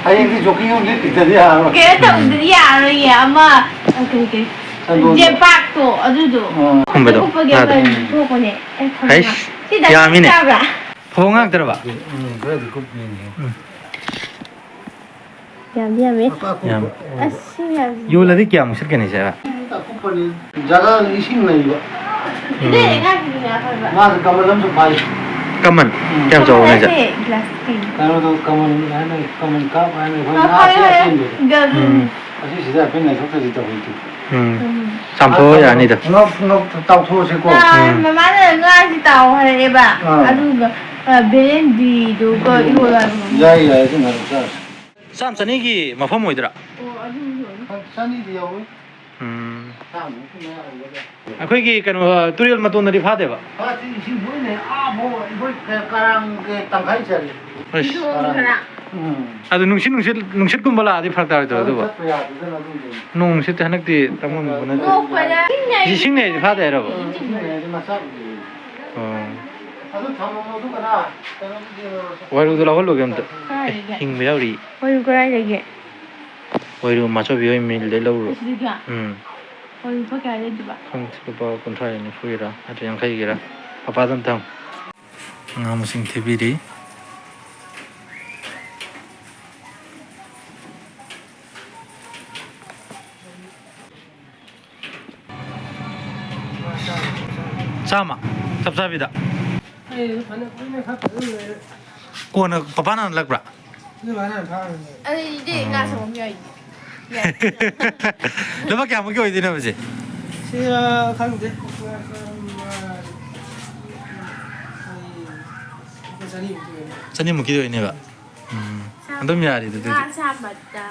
hãy chụp cái không biết thì thế nào cái tổng gì à rồi à mà cái 제 박도 아주도 콤베도 아이씨 야미네 봉학 들어봐 그래도 굽네 야미야미 야 아씨야 요라디 꺄무 싫게네 제가 굽거리 자가 이싱네 이거 네 내가 그냥 나 가면 좀 봐요 까만 꺄무 저거네 자 그래도 가면 하는 가면 까 하는 거기 그 아직 시작 변내 속도지 또 있고 삼토 아니다 너 따고 오시고 마마는 가지 따오 하래봐 아주가 베렌디도 거 이거 가지고 야야 생각 없어 삼선이기 마포 뭐이더라 산이디요 ꯑꯩꯈꯣꯏꯒꯤ ꯀꯩꯅꯣ ꯇꯨꯔꯦꯜ ꯃꯇꯣꯟꯗꯗꯤ ꯐꯥꯗꯦꯕ 파티 신부네 아뭐 이거 까랑 그 땅가이 자리 ꯑꯗꯨ ꯅꯨꯡꯁꯤꯠꯀꯨꯝꯕ ꯂꯥꯛꯑꯗꯤ ꯐꯔꯛ ꯇꯥꯔꯣꯏꯗ꯭ꯔꯣ ꯑꯗꯨꯕꯨ ꯅꯣꯡ ꯅꯨꯡꯁꯤꯠꯇꯤ ꯍꯟꯗꯛꯇꯤ ꯇꯝꯉꯝꯕ ꯅꯠꯇꯦ ꯏꯁꯤꯡꯅꯦꯗꯤ ꯐꯥꯗꯦ ꯍꯥꯏꯔꯕ ꯋꯥꯏꯔꯨꯗꯣ ꯂꯧꯍꯜꯂꯨꯒꯦ ꯑꯝꯇ ꯍꯤꯡꯕ ꯌꯥꯎꯔꯤ ꯋꯥꯏꯔꯨ ꯀꯗꯥꯏꯗꯒꯤ ꯋꯥꯏꯔꯨ ꯃꯥꯆꯧꯕꯤ ꯍꯣꯏ ꯃꯤꯜꯗꯩ ꯂꯧꯔꯨ ꯋꯥꯏꯔꯨ ꯂꯨꯄꯥ ꯀꯌꯥ ꯂꯩꯗꯣꯏꯕ ꯈꯪꯗꯦ ꯂꯨꯄꯥ 30 ꯅꯤꯐꯨꯒꯤꯔꯥ ꯅꯠꯇ꯭ꯔ 50ꯒꯤꯔꯥ ꯄꯄꯥꯗ ꯑꯝꯇ ꯉꯥ ꯃꯁꯤꯡ ꯊꯤꯕꯤꯔꯤ ꯆꯥꯝꯃ ꯆꯞ ꯆꯥꯕꯤꯗ ꯀꯣꯟꯅ ꯄꯄꯥꯅ ꯍꯜꯂꯛꯄ꯭ꯔꯥ ꯑꯩꯗꯤ ꯉꯥ ꯁꯣꯝ ꯌꯥꯏ ꯂꯨꯄꯥ ꯀꯌꯥꯃꯨꯛꯀꯤ ꯑꯣꯏꯗꯣꯏꯅꯣ ꯁꯤ ꯈꯪꯗꯦ ꯆꯅꯤꯃꯨꯛꯀꯤꯗꯤ ꯑꯣꯏꯅꯦꯕ ꯑꯗꯨꯝ ꯌꯥꯔꯤꯗ ꯑꯗꯨꯗꯤ ꯉꯥ ꯆꯥꯝꯃꯗ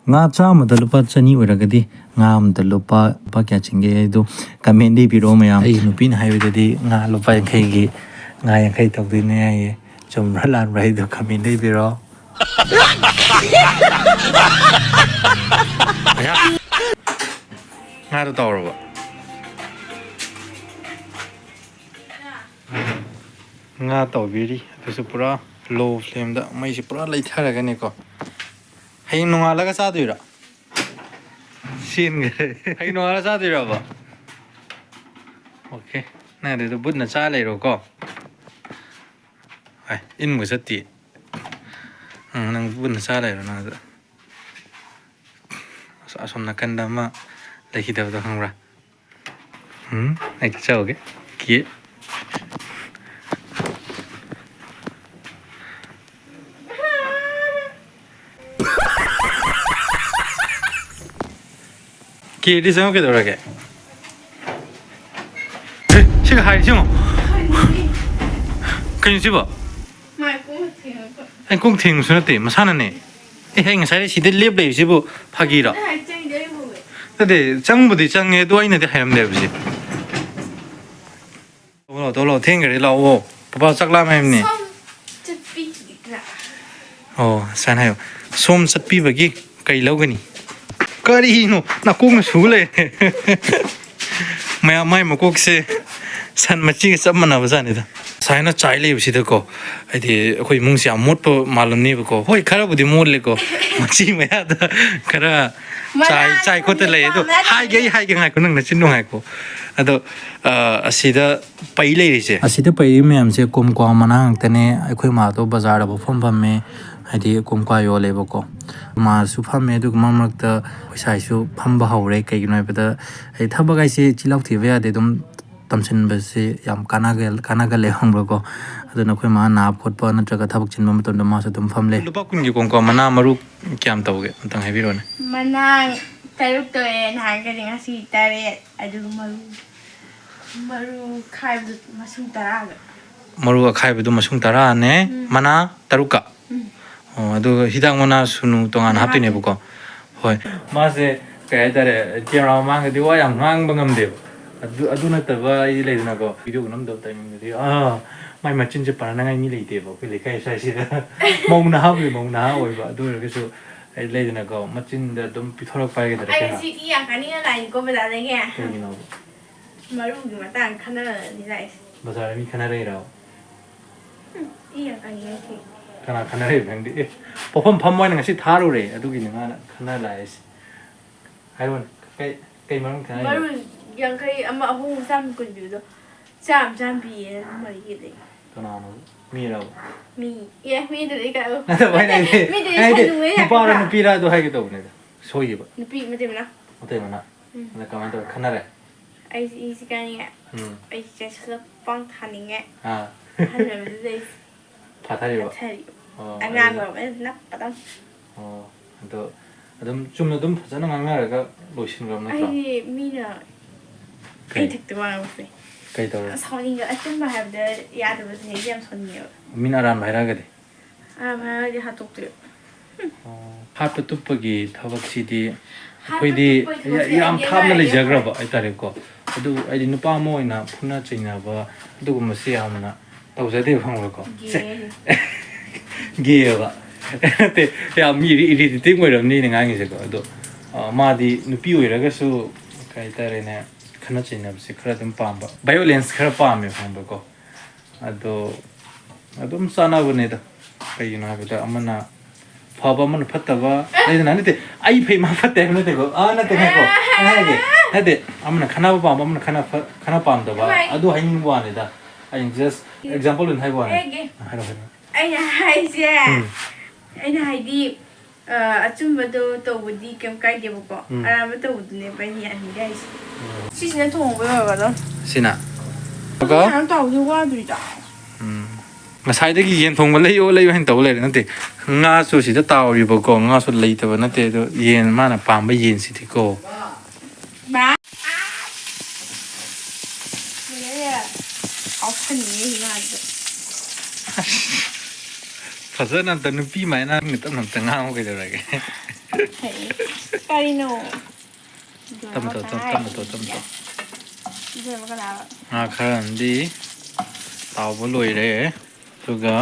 ꯉꯥ ꯆꯥꯝꯃꯗ ꯂꯨꯄꯥ 200 ꯑꯣꯏꯔꯒꯗꯤ ꯉꯥ ꯑꯃꯗ ꯂꯨꯄꯥ ꯀꯌꯥ ꯆꯤꯡꯒꯦ ꯑꯗꯣ ꯀꯃꯦꯟꯗ ꯏꯕꯤꯔꯛꯑꯣ ꯃꯌꯥꯝ ꯑꯩ ꯅꯨꯄꯤꯅ ꯍꯥꯏꯕꯗꯗꯤ ꯉꯥ ꯂꯨꯄꯥ 50ꯒꯤ ꯉꯥ 50 ꯇꯧꯗꯣꯏꯅꯦ ꯍꯥꯏꯌꯦ ꯆꯨꯝꯕ꯭ꯔꯥ ꯂꯥꯟꯕ꯭ꯔꯥ ꯍꯥꯏꯗꯣ ꯀꯃꯦꯟꯗ ꯏꯕꯤꯔꯛꯑꯣ ꯉꯥꯗꯣ ꯇꯧꯔꯕ ꯉꯥ ꯇꯧꯕꯤꯔꯤ ꯑꯗꯨꯁꯨ ꯄꯨꯔꯥ ꯂꯣ ꯐ꯭ꯂꯦꯝꯗ ꯃꯩꯁꯤ ꯄꯨꯔꯥ ꯂꯩꯊꯔꯒꯅꯤꯀꯣ ꯍꯌꯦꯡ ꯅꯣꯡꯉꯥꯜꯂꯒ ꯆꯥꯗꯣꯏꯔꯥ ꯁꯤꯟꯈ꯭ꯔꯦ ꯍꯌꯦꯡ ꯅꯣꯡꯉꯥꯜꯂꯒ ꯆꯥꯗꯣꯏꯔꯕ ꯑꯣꯀꯦ ꯅꯪ ꯑꯗꯨꯗ ꯕꯨꯠꯅ ꯆꯥ ꯂꯩꯔꯣꯀꯣ ꯍꯥꯏ ꯏꯟꯕ ꯆꯠꯇꯦ ꯅꯪ ꯕꯨꯠꯅ ꯆꯥ ꯂꯩꯔꯣ ꯅꯪ ꯑꯗꯨꯗ ꯑꯁꯣꯝ ꯅꯥꯀꯟꯗ ꯑꯃ ꯂꯩꯈꯤꯗꯕꯗꯣ ꯈꯪꯕ꯭ꯔꯥ ꯑꯩ ꯆꯠꯆꯧꯒꯦ ꯀꯤꯌꯦ ꯀꯦꯗꯤ ꯆꯪꯉꯛꯀꯩꯗꯧꯔꯒꯦ 시가 하이죠? 그냥 집어. anh cũng thình xuống tỉ mà sao này anh sai chỉ để liếp để chứ bộ phagi đó để chẳng một thì chẳng nghe tôi này thì hay làm đẹp gì tôi lo thiên cái đấy lo bao chắc làm em nè sao này xôm sắt pi vậy cây lâu cái cái đi nó cũng xuống lên mày mà cũng sẽ san mà chỉ sắp mà nào vậy này sai nó trái lấy gì đó cô ai thì khơi mông xả mốt po malum ni cô hoi khara budi mốt le cô mà chỉ mày đó khara trái cô tới lấy đó hai cái ngày cô nâng là chín đông hai cô đó asida pay lấy gì asida pay mấy em sẽ cùng qua mà nang thế này khơi mà to bazar đó phom phom me ai thì cùng qua yo lấy cô mà su phom me đó mà mặc đó sai su phom bao hậu đấy cái nói bây giờ ai thắp cái gì chỉ lâu thì về để đom tamsinbasi yam kanaga le hongbro aduna khoi ma na photpa natraga thabak chinba matom da ma sa tum famle lupa kun gi kon ko mana maru kyam tawge tang hebiro ne mana taruk to en hangari ngasi tare adu maru khaibu masung taraga maru khaibu du masung tara ne mana taruka adu hidang mana sunu tongan haptine bu ko hoi ma se kai tare jera ma ga di wa yang ngang bangam de ꯑꯗꯨ ꯅꯠꯇꯕ ꯑꯩ ꯂꯩꯗꯅꯀꯣ video ꯅꯝꯗꯕ ꯇꯥꯏꯃꯤꯡꯗꯗꯤ ꯃꯥꯏ ꯃꯆꯤꯟꯁꯦ ꯄꯥꯅꯉꯥꯏ ꯃꯤ ꯂꯩꯇꯦꯕ ꯑꯩꯈꯣꯏ ꯂꯩꯀꯥꯏ ꯁ꯭ꯋꯥꯏꯁꯤꯗ ꯃꯧ ꯅꯍꯥ ꯑꯣꯏꯕ ꯑꯗꯨ ꯑꯣꯏꯔꯒꯁꯨ ꯑꯩ ꯂꯩꯗꯅꯀꯣ ꯃꯆꯤꯟꯗ ꯑꯗꯨꯝ ꯄꯤꯊꯣꯔꯛꯄ ꯍꯥꯏꯒꯗ꯭ꯔꯥ ꯑꯩ ꯉꯁꯤꯗꯤ ꯌꯥꯝ ꯀꯥꯅꯤꯡꯉ ꯂꯥꯛꯏꯀꯣ ꯕꯖꯥꯔꯗꯒꯤ ꯀꯩꯒꯤꯅꯣ ꯃꯔꯨꯒꯤ ꯃꯇꯥꯡ ꯈꯟꯅꯔꯅꯤ ꯂꯥꯛꯏꯁꯦ ꯕꯖꯥꯔꯗ ꯃꯤ ꯈꯟꯅꯔꯛꯏꯔꯣ ꯏ ꯌꯥꯝ ꯀꯥꯅꯤꯡꯉ ꯀꯅꯥ ꯈꯟꯅꯔꯤꯕ ꯈꯪꯗꯦ ꯑꯦ ꯄꯣꯠꯐꯝ ꯐꯝꯃꯣꯏꯅ ꯉꯁꯤ ꯊꯥꯔꯨꯔꯦ ꯑꯗꯨꯒꯤꯅꯤ ꯃꯥꯅ ꯈꯟꯅ ꯂꯥꯛꯏꯁꯦ ꯍꯥꯏꯔꯣꯅꯦ ꯀꯩ ꯃꯔꯝ ꯈꯟꯅꯔꯤꯅꯣ ꯃꯔꯨ ꯌꯥꯡꯈꯩ ꯑꯃ ꯑꯍꯨꯝ ꯆꯥꯝꯃ ꯀꯨꯟ ꯄꯤꯕꯗꯣ ꯆꯥꯝ ꯄꯤꯌꯦ ꯃꯔꯤꯒꯤꯗꯤ ꯀꯅꯥꯅꯣ ꯃꯤꯔꯕ ꯃꯤ ꯑꯦ ꯃꯤꯗꯨꯗꯤ ꯀꯩꯅꯣ ꯅꯠꯇꯕ ꯑꯩꯅ ꯃꯤꯗꯨꯗꯤ ꯍꯥꯏꯗꯤ ꯁꯟꯅꯨꯡꯉꯦ ꯅꯨꯄꯥꯔ ꯅꯨꯄꯤꯔ ꯑꯗꯨ ꯍꯥꯏꯒꯦ ꯇꯧꯕꯅꯤꯗ ꯁꯣꯏꯈꯤꯕ ꯅꯨꯄꯤ ꯃꯇꯩ ꯃꯅꯥꯎ ꯃꯇꯩ ꯃꯅꯥ ꯑꯗ ꯀꯃꯥꯏꯅ ꯇꯧꯔꯦ ꯈꯟꯅꯔꯦ ꯑꯩꯁꯤ ꯀꯥꯅꯤꯡꯉꯦ ꯎꯝ ꯑꯩꯁꯤ ꯆꯦꯁꯜꯂ ꯄꯥꯡ ꯊꯥꯅꯤꯡꯉꯦ ꯑꯥ ꯍꯟꯅꯕꯗꯨꯗ ꯑꯩꯁꯤ ꯐꯥꯊꯔꯤꯕ ꯄꯠꯊꯔꯤꯕ ꯑꯣ ꯑꯉꯥꯡ ꯑꯣꯏꯔꯕꯅꯤꯅ ꯅꯞꯄꯗꯪ ꯑꯣ ꯑꯗꯣ ꯑꯗꯨꯝ ꯆꯨꯝꯅ ꯑꯗꯨꯝ ꯐꯖꯅ ꯉꯥꯡꯅꯔꯒ ꯂꯣꯏꯁꯤꯟꯈ꯭ꯔꯕ ꯅꯠꯇ꯭ꯔꯣ ꯑꯩꯗꯤ ꯃꯤꯅ ꯑꯩ ꯊꯛꯇ ꯋꯥꯡꯉꯛꯄꯁꯦ ꯀꯩ ꯇꯧꯔꯦ ꯁꯥꯎꯅꯤꯡꯉ ꯑꯆꯨꯝꯕ ꯍꯥꯏꯕꯗ ꯌꯥꯗꯕꯁꯦ ꯑꯩꯗꯤ ꯌꯥꯝ ꯁꯥꯎꯅꯤꯡꯉꯦꯕ ꯃꯤꯅ ꯑꯔꯥꯟꯕ ꯍꯥꯏꯔꯛꯑꯒꯗꯤ ꯍꯥꯏꯔꯗꯤ ꯍꯥꯠꯇꯣꯛꯇꯣꯏꯕ ꯍꯥꯠꯄ ꯇꯨꯞꯄꯒꯤ ꯊꯕꯛꯁꯤꯗꯤ ꯍꯥꯠꯄ ꯑꯩꯈꯣꯏꯗꯤ ꯇꯨꯞꯄꯒꯤ ꯊꯕꯛꯁꯦ ꯌꯥꯝ ꯑꯩꯗꯤ ꯊꯥꯞꯅ ꯑꯃ ꯂꯩꯖꯈ꯭ꯔꯕ ꯍꯥꯏꯇꯥꯔꯦꯀꯣ ꯑꯗꯨ ꯑꯩꯗꯤ ꯅꯨꯄꯥ ꯑꯃ ꯑꯣꯏꯅ ꯐꯨꯅ ꯆꯩꯅꯕ ꯑꯗꯨꯒꯨꯝꯕꯁꯤ ꯌꯥꯝꯅ ꯇꯧꯖꯗꯦꯕ ꯈꯪꯕ꯭ꯔꯥꯀꯣ ꯒꯦꯑꯕ ꯅꯠꯇꯦ ꯌꯥꯝ ꯏꯔꯤꯇꯦꯇꯤꯡ ꯑꯣꯏꯔꯝꯅꯤꯅ ꯉꯥꯡꯉꯤꯁꯦꯀꯣ ꯑꯗꯣ ꯃꯥꯗꯤ ꯅꯨꯄꯤ ꯑꯣꯏꯔꯒꯁꯨ ꯀꯩ ꯍꯥꯏꯇꯥꯔꯦꯅꯦ ꯈꯠꯅ ꯆꯩꯅꯕꯁꯦ ꯈꯔ ꯑꯗꯨꯝ ꯄꯥꯝꯕ ꯚꯥꯏꯌꯣꯂꯦꯟꯁ ꯈꯔ ꯄꯥꯝꯃꯦ ꯈꯪꯕ꯭ꯔꯥꯀꯣ ꯑꯗꯣ ꯑꯗꯨꯝ ꯆꯥꯅꯕꯅꯦꯗ ꯀꯩꯒꯤꯅꯣ ꯍꯥꯏꯕꯗ ꯑꯃꯅ ꯐꯕ ꯑꯃꯅ ꯐꯠꯇꯕ ꯂꯩꯗꯅ ꯅꯠꯇꯦ ꯑꯩ ꯐꯩ ꯃꯥ ꯐꯠꯇꯦ ꯍꯥꯏꯕ ꯅꯠꯇꯦꯀꯣ ꯅꯠꯇꯦ ꯉꯥꯏꯈꯣ ꯑꯩ ꯍꯥꯏꯒꯦ ꯅꯠꯇꯦ ꯑꯃꯅ ಖꯅꯕ ꯄꯥꯝꯕ ꯑꯃꯅꯈꯟꯅ ꯄꯥꯝꯗꯕ ꯑꯗꯨ ꯍꯥꯏꯅꯤꯡꯕ ꯋꯥꯅꯤꯗ ꯑꯩꯅ ꯖꯁ ꯑꯦꯛꯖꯥꯝꯄꯜ ꯑꯣꯏꯅ ꯍꯥꯏꯕ ꯋꯥꯅꯤ ꯍꯥꯏꯔꯣ ꯑꯩꯅ ꯍꯥꯏꯁꯦ ꯑꯩꯅ ꯍꯥꯏꯗꯤ ꯑꯆꯨꯝꯕꯗꯣ ꯇꯧꯕꯗꯤ ꯀꯩꯝ ꯀꯥꯏꯗꯦꯕꯀꯣ ꯑꯔꯥꯟꯕ ꯇꯧꯕꯗꯨꯅꯦꯕ ꯑꯩꯅ ꯌꯥꯅꯤꯡꯗꯦ ꯍꯥꯏꯁꯦ ꯁꯤꯁꯤꯅ ꯊꯣꯡꯕ ꯑꯣꯏꯔꯒꯗꯣ ꯁꯤꯅ ꯃꯌꯥꯝ ꯇꯧꯕꯗꯤ ꯋꯥꯗꯣꯏꯗ ꯉꯁꯥꯏꯗꯒꯤ ꯌꯦꯟ ꯊꯣꯡꯕ ꯂꯩꯌꯣ ꯍꯥꯏꯅ ꯇꯧꯕ ꯂꯩꯔꯦ ꯅꯠꯇꯦ ꯉꯥꯁꯨ ꯁꯤꯗ ꯇꯥꯎꯔꯤꯕꯀꯣ ꯉꯥꯁꯨ ꯂꯩꯇꯕ ꯅꯠꯇꯦ ꯑꯗꯣ ꯌꯦꯟ ꯃꯥꯅ ꯄꯥꯝꯕ ꯌꯦꯟꯁꯤꯗꯤꯀꯣ ꯐꯖꯅ ꯑꯝꯇ ꯅꯨꯄꯤ ꯃꯥꯏꯅ ꯇꯞꯅ ꯑꯝꯇ ꯉꯥꯡꯉꯨ ꯀꯩꯗꯧꯔꯒꯦ ꯀꯔꯤꯅꯣ ꯇꯞꯅ ꯇꯧ ꯇꯞꯅ ꯇꯧ ꯀꯅꯥꯕ ꯉꯥ ꯈꯔ ꯑꯃꯗꯤ ꯇꯥꯎꯕ ꯂꯣꯏꯔꯦ ꯑꯗꯨꯒ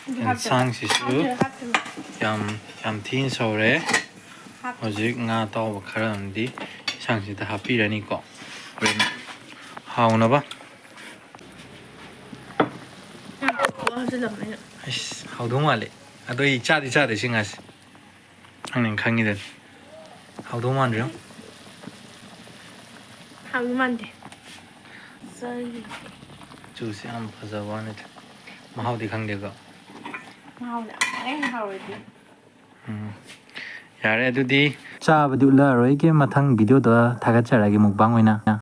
ꯌꯦꯟꯁꯥꯡꯁꯤꯁꯨ ꯌꯥꯝ ꯊꯤꯅ ꯁꯧꯔꯦ ꯍꯧꯖꯤꯛ ꯉꯥ ꯑꯇꯥꯎꯕ ꯈꯔ ꯑꯃꯗꯤ ꯌꯦꯟꯁꯥꯡꯁꯤꯗ ꯍꯥꯞꯄꯤꯔꯅꯤꯀꯣ ꯍꯣꯔꯦꯟ ꯍꯥꯎꯅꯕ ꯑꯁ ꯍꯥꯎꯗꯧ ꯃꯥꯜꯂꯦ ꯑꯗꯣ ꯑꯩ ꯆꯥꯗꯦ ꯁꯤ ꯉꯥꯁꯦ ꯅꯪ ꯈꯪꯉꯤꯗꯅ ꯍꯥꯎꯗꯧ ꯃꯥꯟꯗ꯭ꯔꯣ ꯍꯥꯎꯗꯧ ꯃꯥꯟꯗꯦ ꯆꯨꯁꯦ ꯌꯥꯝ ꯐꯖꯕ ꯋꯥꯅꯤꯗ ꯃꯍꯥꯎꯗꯤ ꯈꯪꯗꯦꯀꯣ ꯌꯥꯔꯦ ꯑꯗꯨꯗꯤ ꯆꯥꯕꯗꯤ ꯎꯠꯂꯛꯑꯔꯣꯏꯒꯦ ꯃꯊꯪ ꯚꯤꯗꯤꯑꯣꯗ ꯊꯥꯒꯠꯆꯔꯛꯑꯒꯦ ꯃꯨꯛꯕꯥꯡ ꯑꯣꯏꯅ